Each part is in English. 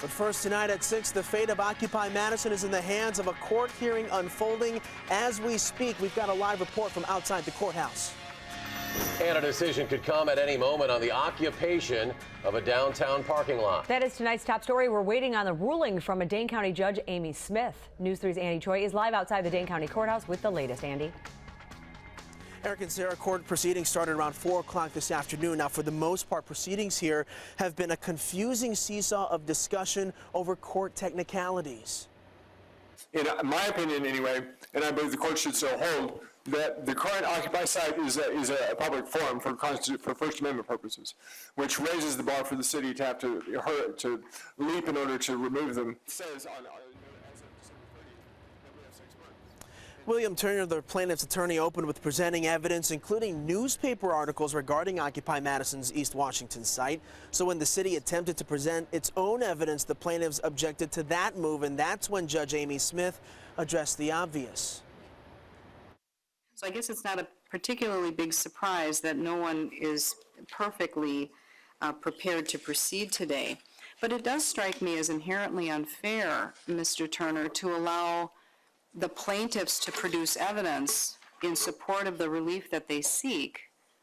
But first tonight at 6, the fate of Occupy Madison is in the hands of a court hearing unfolding as we speak. We've got a live report from outside the courthouse. And a decision could come at any moment on the occupation of a downtown parking lot. That is tonight's top story. We're waiting on the ruling from a Dane County Judge, Amy Smith. News 3's Andy Choi is live outside the Dane County Courthouse with the latest. Andy. Eric and Sarah, court proceedings started around 4 o'clock this afternoon. Now, for the most part, proceedings here have been a confusing seesaw of discussion over court technicalities. In my opinion, anyway, and I believe the court should so hold, that the current Occupy site is a public forum for First Amendment purposes, which raises the bar for the city to have to leap in order to remove them. It says on William Turner, the plaintiff's attorney, opened with presenting evidence, including newspaper articles regarding Occupy Madison's East Washington site. So when the city attempted to present its own evidence, the plaintiffs objected to that move, and that's when Judge Amy Smith addressed the obvious. So I guess it's not a particularly big surprise that no one is perfectly prepared to proceed today. But it does strike me as inherently unfair, Mr. Turner, to allow the plaintiffs to produce evidence in support of the relief that they seek,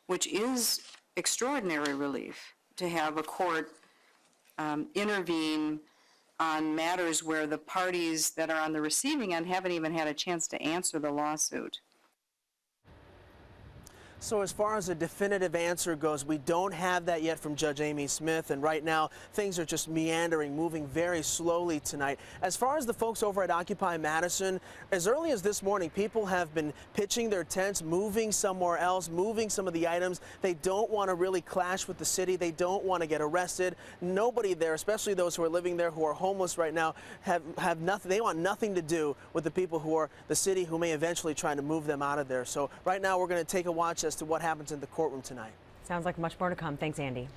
which is extraordinary relief, to have a court intervene on matters where the parties that are on the receiving end haven't even had a chance to answer the lawsuit. So as far as a definitive answer goes, we don't have that yet from Judge Amy Smith, and right now things are just meandering, moving very slowly tonight. As far as the folks over at Occupy Madison, as early as this morning, people have been pitching their tents, moving somewhere else, moving some of the items. They don't want to really clash with the city. They don't want to get arrested. Nobody there, especially those who are living there who are homeless right now, have nothing. They want nothing to do with the people who are the city who may eventually try to move them out of there. So right now we're going to take a watch as to what happens in the courtroom tonight. Sounds like much more to come. Thanks, Andy.